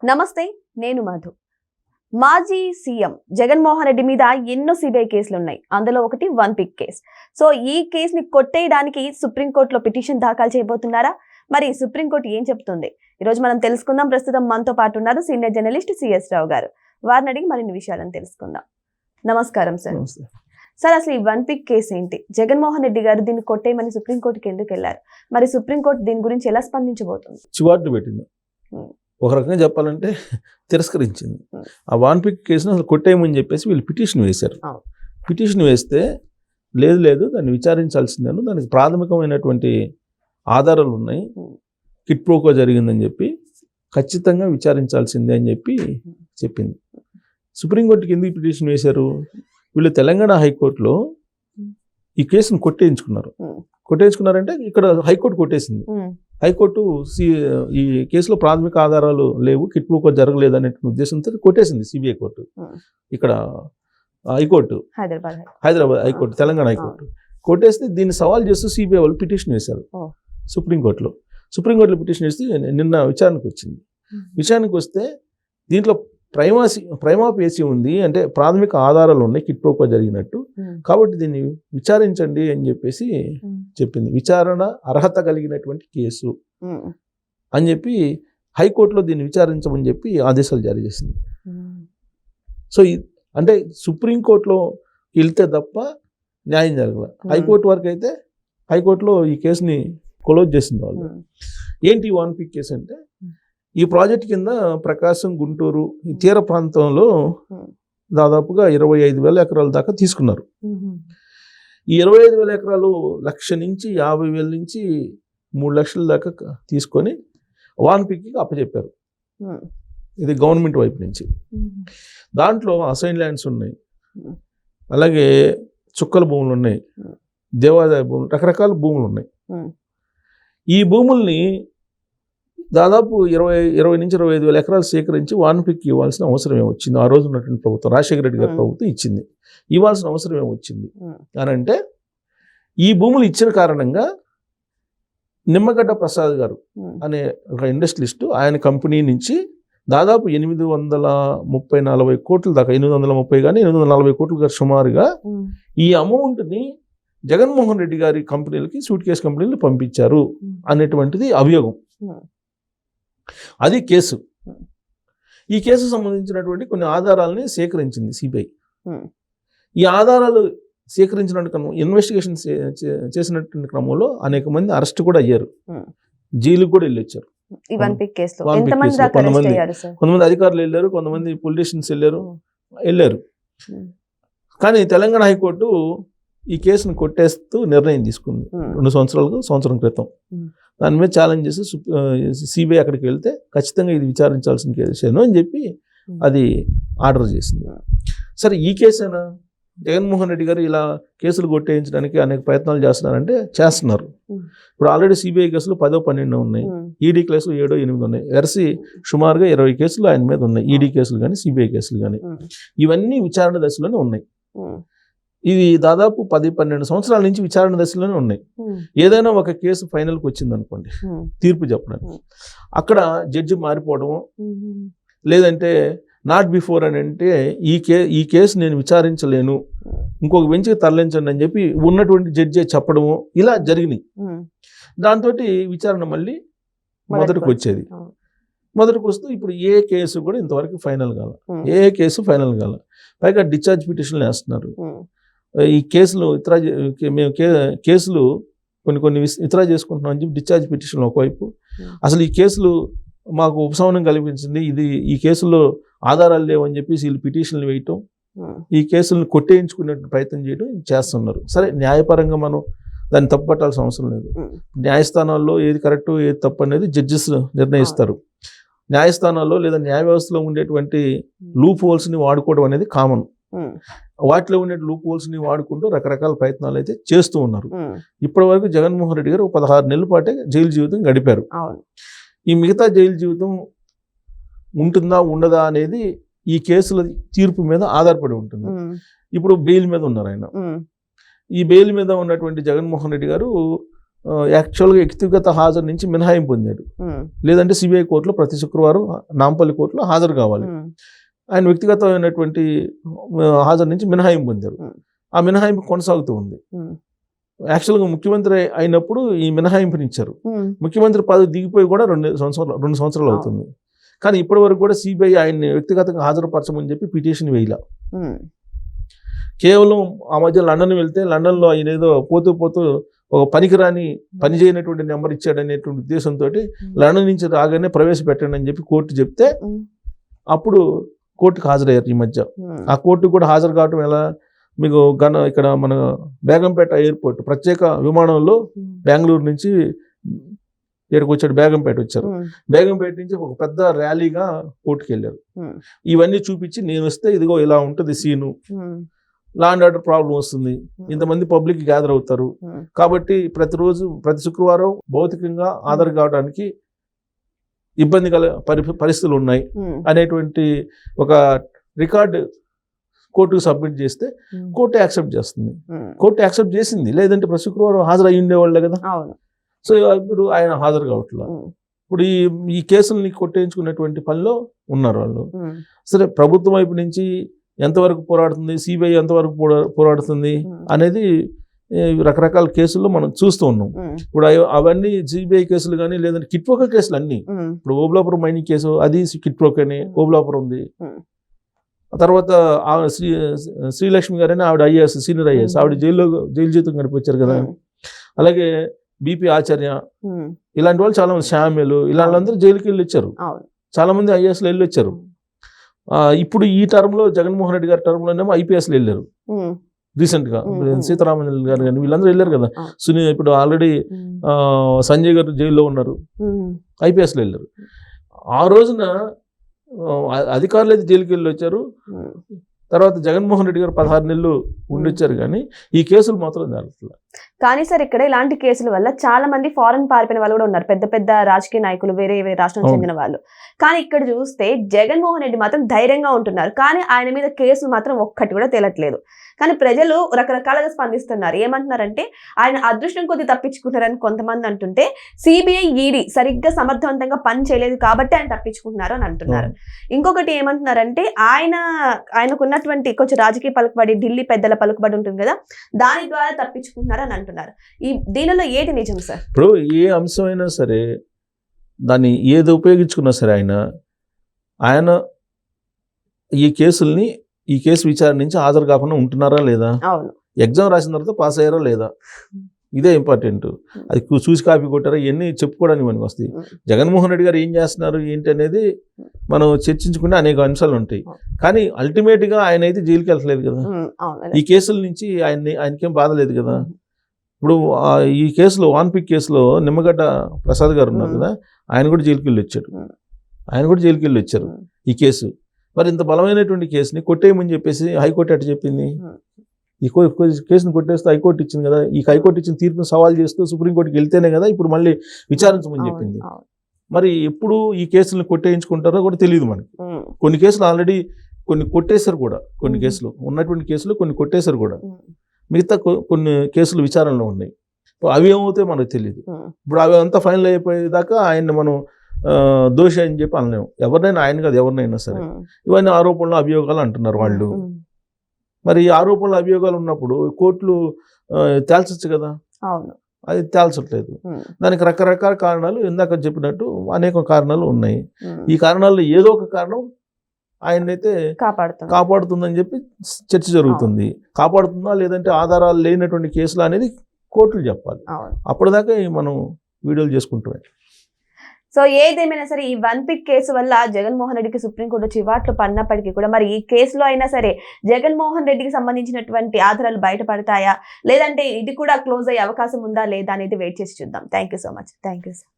నమస్తే, నేను మధు. మాజీ సీఎం జగన్మోహన్ రెడ్డి మీద ఎన్నో సిబిఐ కేసులు ఉన్నాయి. అందులో ఒకటి వన్ పిక్ కేసు. సో ఈ కేసుని కొట్టేయడానికి సుప్రీంకోర్టులో పిటిషన్ దాఖలు చేయబోతున్నారా? మరి సుప్రీంకోర్టు ఏం చెప్తుంది? ఈరోజు మనం తెలుసుకుందాం. ప్రస్తుతం మనతో పాటు ఉన్నారు సీనియర్ జర్నలిస్ట్ సిఎస్ రావు గారు. వారిని అడిగి మరిన్ని విషయాలను తెలుసుకుందాం. నమస్కారం సార్. సార్, అసలు ఈ వన్ పిక్ కేసు ఏంటి? జగన్మోహన్ రెడ్డి గారు దీన్ని కొట్టేయమని సుప్రీంకోర్టుకి ఎందుకు వెళ్ళారు? మరి సుప్రీంకోర్టు దీని గురించి ఎలా స్పందించబోతుంది? చివాట్లు పెట్టింది. ఒక రకంగా చెప్పాలంటే తిరస్కరించింది. ఆ వన్ పిక్ కేసును అసలు కొట్టేయమని చెప్పేసి వీళ్ళు పిటిషన్ వేశారు. పిటిషన్ వేస్తే లేదు దాన్ని విచారించాల్సిందేను, దానికి ప్రాథమికమైనటువంటి ఆధారాలు ఉన్నాయి, కిట్ ప్రోకో జరిగిందని చెప్పి ఖచ్చితంగా విచారించాల్సిందే అని చెప్పి చెప్పింది. సుప్రీంకోర్టుకి ఎందుకు పిటిషన్ వేశారు? వీళ్ళు తెలంగాణ హైకోర్టులో ఈ కేసును కొట్టేయించుకున్నారంటే ఇక్కడ హైకోర్టు కొట్టేసింది. హైకోర్టు ఈ కేసులో ప్రాథమిక ఆధారాలు లేవు, కిట్ ప్రోకో జరగలేదు అనే ఉద్దేశంతో కొట్టేసింది సిబిఐ కోర్టు. ఇక్కడ high court, Hyderabad high court, Telangana high court కొట్టేస్తే దీన్ని సవాల్ చేస్తూ సిబిఐ వాళ్ళు పిటిషన్ వేశారు సుప్రీంకోర్టులో. పిటిషన్ వేస్తే నిన్న విచారణకు వచ్చింది. విచారణకు వస్తే దీంట్లో ప్రైమా ఫేసి ఉంది, అంటే ప్రాథమిక ఆధారాలు ఉన్నాయి కిట్ ప్రోకో జరిగినట్టు, కాబట్టి దీన్ని విచారించండి అని చెప్పేసి చెప్పింది. విచారణ అర్హత కలిగినటువంటి కేసు అని చెప్పి హైకోర్టులో దీన్ని విచారించమని చెప్పి ఆదేశాలు జారీ చేసింది. సో అంటే సుప్రీంకోర్టులో వెళ్తే తప్ప న్యాయం జరగల. హైకోర్టు వరకు అయితే హైకోర్టులో ఈ కేసుని క్లోజ్ చేసింది వాళ్ళు. ఏంటి వన్ పిక్ కేసు అంటే, ఈ ప్రాజెక్ట్ కింద ప్రకాశం, గుంటూరు ఈ తీర ప్రాంతంలో దాదాపుగా 25,000 ఎకరాల దాకా తీసుకున్నారు. ఈ 25,000 ఎకరాలు 1,00,000 నుంచి 50,000 నుంచి 3 లక్షల దాకా తీసుకొని వన్ పిక్కి అప్పచెప్పారు. ఇది గవర్నమెంట్ వైపు నుంచి. దాంట్లో అసైన్ ల్యాండ్స్ ఉన్నాయి, అలాగే చుక్కల భూములు ఉన్నాయి, దేవాదాయ భూములు, రకరకాల భూములు ఉన్నాయి. ఈ భూముల్ని దాదాపు 20 నుంచి 25,000 ఎకరాలు సేకరించి వన్ పిక్ ఇవ్వాల్సిన అవసరం ఏమొచ్చింది? ఆ రోజు ఉన్నటువంటి ప్రభుత్వం, రాజశేఖర రెడ్డి గారి ప్రభుత్వం ఇచ్చింది. ఇవ్వాల్సిన అవసరం ఏమొచ్చింది అని అంటే, ఈ భూములు ఇచ్చిన కారణంగా నిమ్మగడ్డ ప్రసాద్ గారు అనే ఒక ఇండస్ట్రియలిస్టు, ఆయన కంపెనీ నుంచి దాదాపు 830-40 కోట్ల దాకా, 830 కానీ 840 కోట్లు సుమారుగా ఈ అమౌంట్ని జగన్మోహన్ రెడ్డి గారి కంపెనీలకి, సూట్ కేసు కంపెనీలు పంపించారు అనేటువంటిది అభియోగం. అది కేసు. ఈ కేసు సంబంధించినటువంటి కొన్ని ఆధారాలని సేకరించింది సిబిఐ. ఈ ఆధారాలు సేకరించినట్టు ఇన్వెస్టిగేషన్ చేసినటువంటి క్రమంలో అనేక మంది అరెస్ట్ కూడా అయ్యారు, జైలుకు కూడా వెళ్ళొచ్చారు. కొంతమంది అధికారులు వెళ్ళారు, కొంతమంది పొలిటీషియన్స్ వెళ్ళారు. కానీ తెలంగాణ హైకోర్టు ఈ కేసును కొట్టేస్తూ నిర్ణయం తీసుకుంది 2 సంవత్సరం క్రితం. దాని మీద ఛాలెంజ్ చేసి సిబిఐ అక్కడికి వెళ్తే ఖచ్చితంగా ఇది విచారించాల్సిన కేసేను అని చెప్పి అది ఆర్డర్ చేసింది. సరే, ఈ కేసేనా? జగన్మోహన్ రెడ్డి గారు ఇలా కేసులు కొట్టేయించడానికి అనేక ప్రయత్నాలు చేస్తున్నారు. ఇప్పుడు ఆల్రెడీ సిబిఐ కేసులు 10-12 ఉన్నాయి, ఈడీ కేసులు 7-8 ఉన్నాయి. వెరసి సుమారుగా 20 కేసులు ఆయన మీద ఉన్నాయి, ఈడీ కేసులు కానీ సిబిఐ కేసులు కానీ. ఇవన్నీ విచారణ దశలోనే ఉన్నాయి. ఇది దాదాపు 10-12 సంవత్సరాల నుంచి విచారణ దశలోనే ఉన్నాయి. ఏదైనా ఒక కేసు ఫైనల్కి వచ్చింది అనుకోండి, తీర్పు చెప్పడానికి, అక్కడ జడ్జి మారిపోవడము, లేదంటే నాట్ బిఫోర్ అని అంటే ఈ కేసు నేను విచారించలేను, ఇంకొక బెంచ్కి తరలించండి అని చెప్పి ఉన్నటువంటి జడ్జి చెప్పడము, ఇలా జరిగినాయి. దాంతో విచారణ మళ్ళీ మొదటికి వచ్చేది. మొదటికి వస్తూ ఇప్పుడు ఏ కేసు కూడా ఇంతవరకు ఫైనల్ కాల. పైగా డిశ్చార్జ్ పిటిషన్లు వేస్తున్నారు. ఈ కేసులు మేము కేసులు కొన్ని విత్డ్రా చేసుకుంటున్నాం అని చెప్పి డిశ్చార్జ్ పిటిషన్లు ఒకవైపు. అసలు ఈ కేసులు మాకు ఉపశమనం కల్పించింది, ఈ కేసుల్లో ఆధారాలు లేవని చెప్పి వీళ్ళు పిటిషన్లు వేయటం, ఈ కేసులను కొట్టేయించుకునే ప్రయత్నం చేస్తున్నారు. సరే, న్యాయపరంగా మనం దాన్ని తప్పుపట్టాల్సిన అవసరం లేదు. న్యాయస్థానాల్లో ఏది కరెక్ట్ ఏది తప్పు అనేది జడ్జెస్ నిర్ణయిస్తారు. న్యాయస్థానాల్లో లేదా న్యాయ వ్యవస్థలో ఉండేటువంటి లూప్ హోల్స్ని వాడుకోవడం అనేది కామన్. వాటిలో ఉండే లూప్ హోల్స్ని వాడుకుంటూ రకరకాల ప్రయత్నాలు అయితే చేస్తూ ఉన్నారు. ఇప్పటి వరకు జగన్మోహన్ రెడ్డి గారు 16 నెలల పాటే జైలు జీవితం గడిపారు. ఈ మిగతా జైలు జీవితం ఉంటుందా ఉండదా అనేది ఈ కేసుల తీర్పు మీద ఆధారపడి ఉంటుంది. ఇప్పుడు బెయిల్ మీద ఉన్నారు ఆయన. ఈ బెయిల్ మీద ఉన్నటువంటి జగన్మోహన్ రెడ్డి గారు యాక్చువల్గా వ్యక్తిగత హాజరు నుంచి మినహాయింపు పొందాడు. లేదంటే సిబిఐ కోర్టులో ప్రతి శుక్రవారం నాంపల్లి కోర్టులో హాజరు కావాలి. ఆయన వ్యక్తిగతమైనటువంటి హాజరు నుంచి మినహాయింపు పొందారు. ఆ మినహాయింపు కొనసాగుతూ ఉంది. యాక్చువల్గా ముఖ్యమంత్రి అయినప్పుడు ఈ మినహాయింపునిచ్చారు. ముఖ్యమంత్రి పదవి దిగిపోయి కూడా 2 సంవత్సరాలు అవుతుంది. కానీ ఇప్పటి వరకు కూడా సిబిఐ ఆయన్ని వ్యక్తిగతంగా హాజరుపరచమని చెప్పి పిటిషన్ వేయలా. కేవలం ఆ మధ్య లండన్ వెళ్తే లండన్లో ఆయన ఏదో పోతూ ఒక పనికిరాని పని చేయనటువంటి నెంబర్ ఇచ్చాడనేటువంటి ఉద్దేశంతో లండన్ నుంచి రాగానే ప్రవేశపెట్టండి అని చెప్పి కోర్టు చెప్తే అప్పుడు కోర్టుకు హాజరయ్యారు ఈ మధ్య. ఆ కోర్టుకు కూడా హాజరు కావటం ఎలా, మీకు ఇక్కడ మన బేగంపేట ఎయిర్పోర్ట్ ప్రత్యేక విమానంలో బెంగళూరు నుంచి ఇక్కడికి వచ్చాడు, బేగంపేట వచ్చారు. బేగంపేట నుంచి ఒక పెద్ద ర్యాలీగా కోర్టుకు వెళ్ళారు. ఇవన్నీ చూపించి నేను వస్తే ఇదిగో ఇలా ఉంటుంది scene, law and order problem వస్తుంది, ఇంతమంది పబ్లిక్ గ్యాదర్ అవుతారు, కాబట్టి ప్రతి శుక్రవారం భౌతికంగా హాజరు కావడానికి ఇబ్బంది పరిస్థితులు ఉన్నాయి అనేటువంటి ఒక రికార్డు కోర్టుకు సబ్మిట్ చేస్తే కోర్టు యాక్సెప్ట్ చేస్తుంది. కోర్టు యాక్సెప్ట్ చేసింది, లేదంటే ప్రతి శుక్రవారం హాజరు అయ్యి ఉండేవాళ్ళే కదా. సో ఇప్పుడు ఆయన హాజరు కావట్లేదు. ఇప్పుడు ఈ కేసుల్ని కొట్టేయించుకునేటువంటి పనిలో ఉన్నారు వాళ్ళు. సరే, ప్రభుత్వం వైపు నుంచి ఎంతవరకు పోరాడుతుంది, సిబిఐ ఎంతవరకు పోరాడుతుంది అనేది రకరకాల కేసుల్లో మనం చూస్తూ ఉన్నాం. ఇప్పుడు అవన్నీ సిబిఐ కేసులు కానీ, లేదంటే కిట్ప్రోకో కేసులు అన్ని. ఇప్పుడు ఓబులాపురం మైనింగ్ కేసు అది కిట్ప్రోకోనే, ఓబులాపురం ఉంది. ఆ తర్వాత శ్రీలక్ష్మి గారని ఆవిడ ఐఏఎస్, సీనియర్ ఐఏఎస్, ఆవిడ జైలు జీతం గడిపొచ్చారు కదా. అలాగే బిపి ఆచార్య, ఇలాంటి వాళ్ళు చాలా మంది, శ్యామ్యులు, ఇలాంటి వాళ్ళందరూ జైలుకి వెళ్ళి వచ్చారు. చాలా మంది ఐఏఎస్లు వెళ్ళి వచ్చారు. ఇప్పుడు ఈ టర్మ్లో జగన్మోహన్ రెడ్డి గారి టర్మ్లోనేమో ఐపీఎస్లు వెళ్ళారు రీసెంట్గా. సీతారామన్ గారు కానీ వీళ్ళందరూ వెళ్ళారు కదా. ఇప్పుడు ఆల్రెడీ సంజయ్ గారు జైల్లో ఉన్నారు, ఐపీఎస్లు వెళ్ళారు. ఆ రోజున అధికారులు అయితే జైలుకి వెళ్ళి వచ్చారు. తర్వాత జగన్మోహన్ రెడ్డి గారు 16 నెలలు ఉండొచ్చారు. కానీ ఈ కేసులు మాత్రం జరుగుతుంది. కానీ సార్, ఇక్కడ ఇలాంటి కేసుల వల్ల చాలా మంది ఫారెన్ పారిపోయిన వాళ్ళు కూడా ఉన్నారు, పెద్ద పెద్ద రాజకీయ నాయకులు, వేరే రాష్ట్రం చెందిన వాళ్ళు. కానీ ఇక్కడ చూస్తే జగన్మోహన్ రెడ్డి మాత్రం ధైర్యంగా ఉంటున్నారు, కానీ ఆయన మీద కేసులు మాత్రం ఒక్కటి కూడా తేలట్లేదు. కానీ ప్రజలు రకరకాలుగా స్పందిస్తున్నారు. ఏమంటున్నారంటే ఆయన అదృష్టం కొద్ది తప్పించుకుంటారని కొంతమంది అంటుంటే, సిబిఐ ఈడీ సరిగ్గా సమర్థవంతంగా పని చేయలేదు కాబట్టి ఆయన తప్పించుకుంటున్నారు అని అంటున్నారు. ఇంకొకటి ఏమంటున్నారంటే ఆయనకున్నటువంటి కొంచెం రాజకీయ పలుకుబడి, ఢిల్లీ పెద్దల పలుకుబడి ఉంటుంది కదా, దాని ద్వారా తప్పించుకుంటున్నారు అని అంటున్నారు. దీనిలో ఏది నిజం సార్? ఇప్పుడు ఏ అంశమైనా సరే దాన్ని ఏది ఉపయోగించుకున్నా సరే ఆయన ఈ కేసు విచారణ నుంచి హాజరు కాకుండా ఉంటున్నారా లేదా, ఎగ్జామ్ రాసిన తర్వాత పాస్ అయ్యారా లేదా, ఇదే ఇంపార్టెంట్. అది చూసి కాపీ కొట్టారా, ఇవన్నీ చెప్పుకోవడానికి మనకి వస్తాయి. జగన్మోహన్ రెడ్డి గారు ఏం చేస్తున్నారు ఏంటి అనేది మనం చర్చించుకుంటే అనేక అంశాలు ఉంటాయి. కానీ అల్టిమేట్గా ఆయన అయితే జైలుకి వెళ్ళలేదు కదా. ఈ కేసుల నుంచి ఆయనకేం బాధ లేదు కదా. ఇప్పుడు ఈ కేసులో వాన్పిక్ కేసులో నిమ్మగడ్డ ప్రసాద్ గారు ఉన్నారు కదా, ఆయన కూడా జైలుకి వెళ్ళి వచ్చారు. ఈ కేసు మరి ఇంత బలమైనటువంటి కేసుని కొట్టేయమని చెప్పేసి హైకోర్టు అటు చెప్పింది. ఈ కేసును కొట్టేస్తే హైకోర్టు ఇచ్చింది కదా. ఈ హైకోర్టు ఇచ్చిన తీర్పును సవాల్ చేస్తూ సుప్రీంకోర్టుకి వెళ్తేనే కదా ఇప్పుడు మళ్ళీ విచారించమని చెప్పింది. మరి ఎప్పుడు ఈ కేసులను కొట్టేయించుకుంటారో కూడా తెలియదు మనకి. కొన్ని కేసులు ఆల్రెడీ కొట్టేశారు కూడా, కొన్ని కేసులు ఉన్నటువంటి కేసులు కొన్ని కొట్టేశారు కూడా. మిగతా కొన్ని కేసులు విచారణలో ఉన్నాయి. అవి ఏమవుతాయో మనకు తెలియదు. ఇప్పుడు అవి అంతా ఫైనల్ అయిపోయేదాకా ఆయన్ని మనం దోషి అని చెప్పి అనలేము. ఎవరినైనా, ఆయన కాదు ఎవరినైనా సరే. ఇవన్నీ ఆరోపణలు అభియోగాలు అంటున్నారు వాళ్ళు. మరి ఈ ఆరోపణలు అభియోగాలు ఉన్నప్పుడు కోర్టులు తేల్చచ్చు కదా, అది తేల్చట్లేదు. దానికి రకరకాల కారణాలు, ఇందాక చెప్పినట్టు అనేక కారణాలు ఉన్నాయి. ఈ కారణాల్లో ఏదో ఒక కారణం ఆయనైతే కాపాడుతుందని చెప్పి చర్చ జరుగుతుంది. కాపాడుతుందా లేదంటే ఆధారాలు లేనటువంటి కేసులు అనేది కోర్టులు చెప్పాలి. అప్పటిదాకా మనం వీడియోలు చేసుకుంటాం. సో ఏదేమైనా సరే ఈ వన్పిక్ కేసు వల్ల జగన్మోహన్ రెడ్డికి సుప్రీంకోర్టు చివాట్లు పడినప్పటికీ కూడా మరి ఈ కేసులో అయినా సరే జగన్మోహన్ రెడ్డికి సంబంధించినటువంటి ఆధారాలు బయటపడతాయా, లేదంటే ఇది కూడా క్లోజ్ అయ్యే అవకాశం ఉందా లేదా అనేది వెయిట్ చేసి చూద్దాం. Thank you so much. Thank you sir.